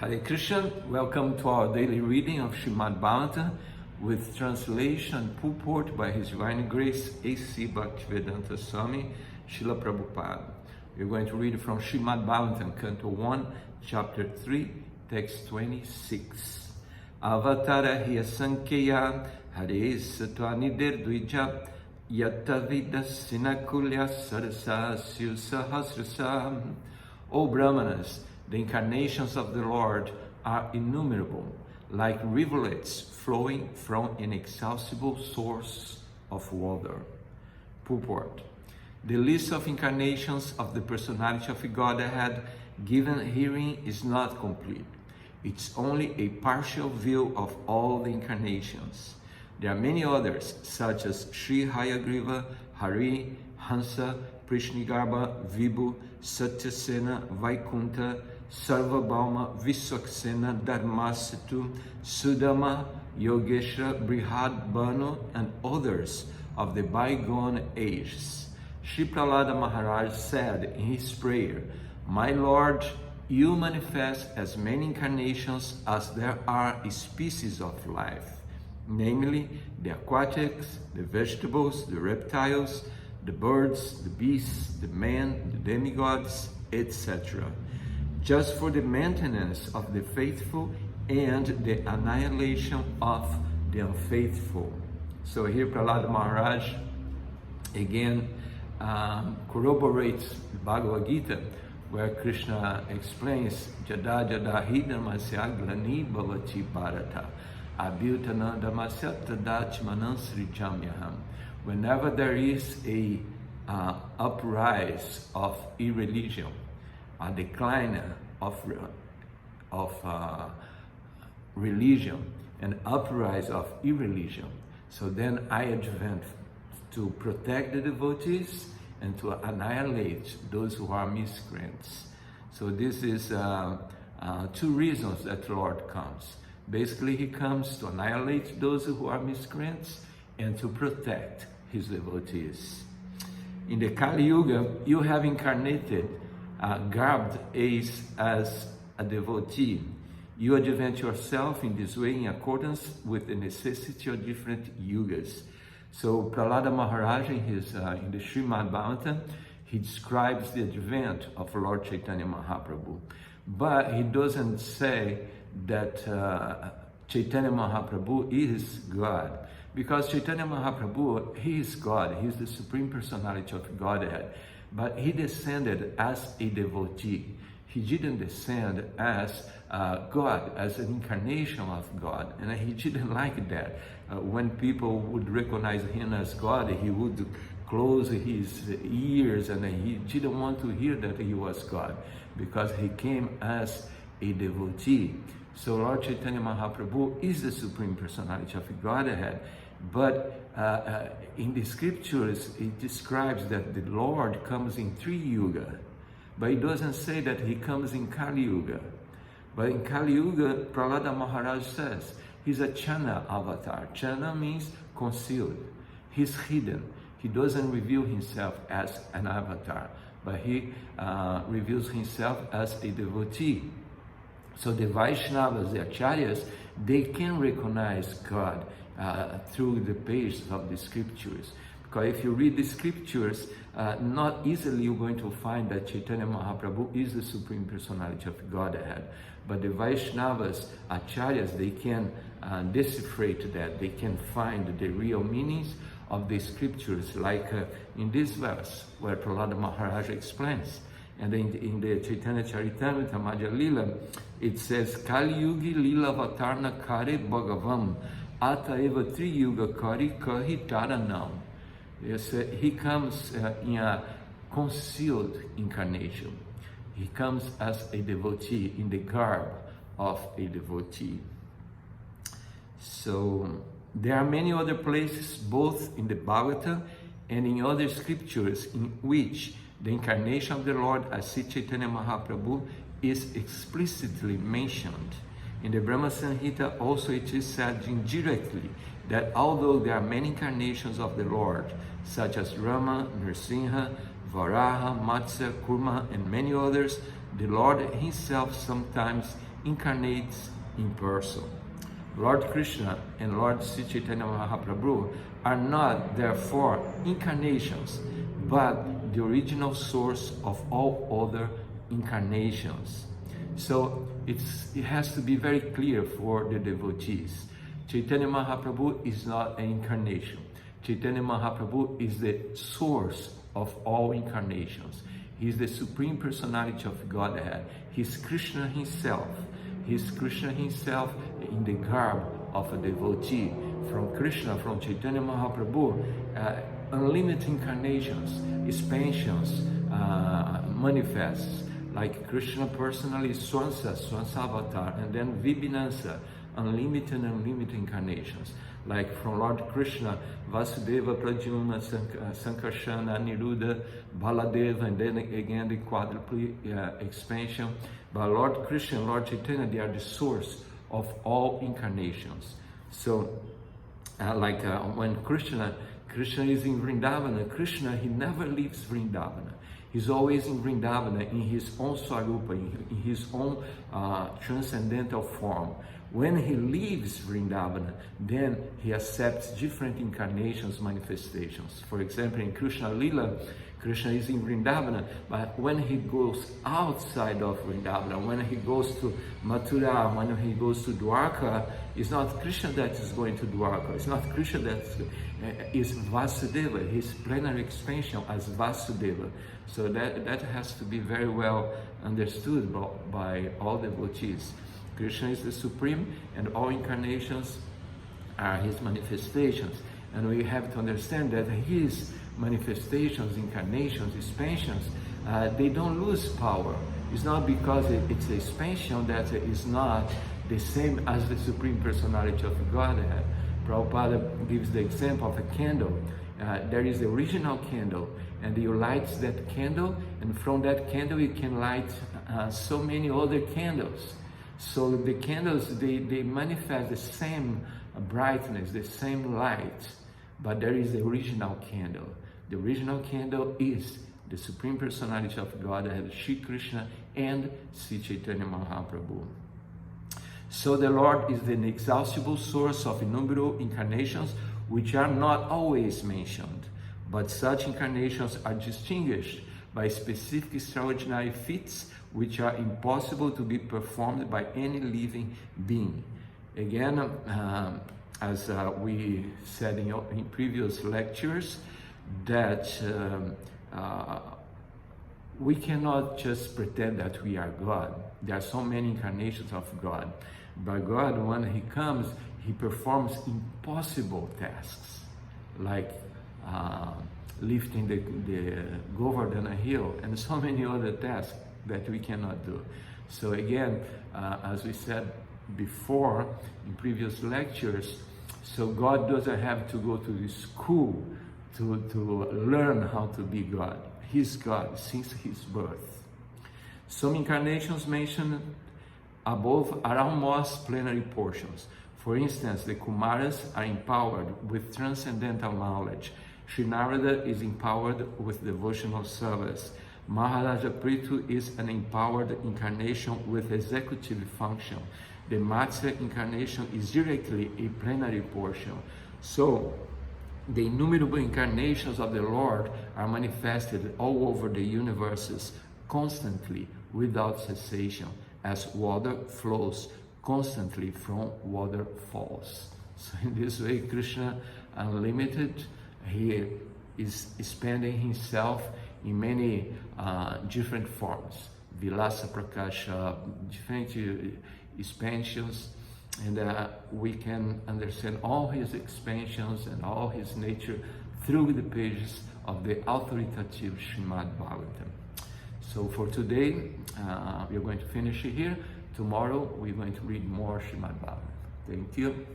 Hare Krishna, welcome to our daily reading of Śrīmad Bhagavatam with translation and purport by His Divine Grace A.C. Bhaktivedanta Swami Srila Prabhupada. We're going to read from Śrīmad Bhagavatam, Canto 1, Chapter 3, Text 26. Avatārāḥ asaṅkhyeyā hareḥ sattva-nidher dvijāḥ yathāvidāsinaḥ kulyāḥ sarasaḥ syuḥ sahasraśaḥ. O brāhmaṇas, the incarnations of the Lord are innumerable, like rivulets flowing from an inexhaustible source of water. Purport. The list of incarnations of the Personality of Godhead given herein is not complete. It's only a partial view of all the incarnations. There are many others, such as Śrī Hayagrīva, Hari, Hansa, Prishnigarbha, Vibhu, Satyasena, Vaikuntha, Sarvabhauma, Viswaksena, Dharmasatu, Sudama, Yogeshra, Brihad, Banu, and others of the bygone ages. Śrī Prahlāda Mahārāja said in his prayer, "My Lord, you manifest as many incarnations as there are species of life, namely the aquatics, the vegetables, the reptiles, the birds, the beasts, the men, the demigods, etc., just for the maintenance of the faithful and the annihilation of the unfaithful." So here Prahlāda Mahārāja again corroborates the Bhagavad Gita, where Krishna explains, "Jada jada hi dharmasya glani bhavati bharata, abhyutana dharmasya tadachmanam srijamyaham." Whenever there is a uprise of irreligion, a decline of religion, an uprise of irreligion, so then I advent to protect the devotees and to annihilate those who are miscreants. So this is two reasons that the Lord comes. Basically, He comes to annihilate those who are miscreants and to protect His devotees. In the Kali-yuga, you have incarnated, garbed as a devotee. You advent yourself in this way in accordance with the necessity of different yugas. So Prahlāda Mahārāja in the Śrīmad Bhagavatam, he describes the advent of Lord Caitanya Mahāprabhu. But he doesn't say that Caitanya Mahāprabhu is God. Because Caitanya Mahāprabhu, he is God, he is the Supreme Personality of Godhead. But he descended as a devotee. He didn't descend as God, as an incarnation of God. And he didn't like that. When people would recognize him as God, he would close his ears and he didn't want to hear that he was God, because he came as a devotee. So Lord Caitanya Mahāprabhu is the Supreme Personality of Godhead. But in the scriptures, it describes that the Lord comes in 3 yuga. But it doesn't say that he comes in Kali-yuga. But in Kali-yuga, Prahlāda Mahārāja says, he's a Chana avatar. Chana means concealed. He's hidden. He doesn't reveal himself as an avatar, but he reveals himself as a devotee. So the Vaishnavas, the Acharyas, they can recognize God through the pages of the scriptures. Because if you read the scriptures, not easily you're going to find that Caitanya Mahāprabhu is the Supreme Personality of Godhead. But the Vaishnavas, Acharyas, they can decipherate that. They can find the real meanings of the scriptures, like in this verse, where Prahlāda Mahārāja explains. And in the Chaitanya Charitamrita Madhya Lila, it says, "Kali-yugi lila avatārā kare Bhagavam, ata eva tri-yuga kari kahi taranam." Yes, he comes in a concealed incarnation. He comes as a devotee, in the garb of a devotee. So there are many other places, both in the Bhagavatam and in other scriptures, in which the incarnation of the Lord as Śrī Caitanya Mahāprabhu is explicitly mentioned. In the Brahma-saṁhitā also it is said indirectly that although there are many incarnations of the Lord, such as Rama, Nrsimha, Varaha, Matsya, Kurma, and many others, the Lord himself sometimes incarnates in person. Lord Krishna and Lord Śrī Caitanya Mahāprabhu are not, therefore, incarnations, but the original source of all other incarnations. So it has to be very clear for the devotees. Caitanya Mahāprabhu is not an incarnation. Caitanya Mahāprabhu is the source of all incarnations. He is the Supreme Personality of Godhead. He is Krishna himself. He is Krishna himself in the garb of a devotee. From Krishna, from Caitanya Mahāprabhu, unlimited incarnations, expansions, manifests. Like Krishna personally, Swansa, avatārā, and then Vibhinasa, unlimited incarnations. Like from Lord Krishna, Vasudeva, Pradyumna, Sankarsana, Niruddha, Baladeva, and then again the quadruple expansion. But Lord Krishna and Lord Chaitanya, they are the source of all incarnations. So, when Krishna is in Vrindavana, Krishna, he never leaves Vrindavana. He's always in Vrindavana, in his own Swarupa, in his own transcendental form. When he leaves Vrindavana, then he accepts different incarnations, manifestations. For example, in Krishna Lila, Krishna is in Vrindavana, but when he goes outside of Vrindavana, when he goes to Mathura, when he goes to Dwarka, it's not Krishna that is going to Dwarka. It's not Krishna that is Vasudeva, his plenary expansion as Vasudeva. So that has to be very well understood by all devotees. Krishna is the Supreme, and all incarnations are his manifestations. And we have to understand that his manifestations, incarnations, expansions, they don't lose power. It's not because it's an expansion that is not the same as the Supreme Personality of Godhead. Prabhupada gives the example of a candle. There is the original candle, and you light that candle, and from that candle you can light so many other candles. So the candles, they manifest the same brightness, the same light, but there is the original candle. The original candle is the Supreme Personality of Godhead, Shri Krishna and Śrī Caitanya Mahāprabhu. So the Lord is the inexhaustible source of innumerable incarnations, which are not always mentioned, but such incarnations are distinguished by specific extraordinary feats which are impossible to be performed by any living being. Again, as we said in previous lectures, that we cannot just pretend that we are God. There are so many incarnations of God. But God, when he comes, he performs impossible tasks, like lifting the Govardhana hill and so many other tasks that we cannot do. So again, as we said before in previous lectures, so God doesn't have to go to the school to learn how to be God. He's God since his birth. Some incarnations mentioned above are almost plenary portions. For instance, the Kumaras are empowered with transcendental knowledge. Śrī Nārada is empowered with devotional service. Mahārāja Pṛthu is an empowered incarnation with executive function. The Matsya incarnation is directly a plenary portion. So, the innumerable incarnations of the Lord are manifested all over the universes constantly, without cessation, as water flows constantly from waterfalls. So in this way, Krishna, unlimited, he is expanding himself in many different forms. Vilasa Prakasha, different expansions, and we can understand all his expansions and all his nature through the pages of the authoritative Shrimad Bhagavatam. So for today, we're going to finish it here. Tomorrow, we're going to read more Shrimad Bhagavatam. Thank you.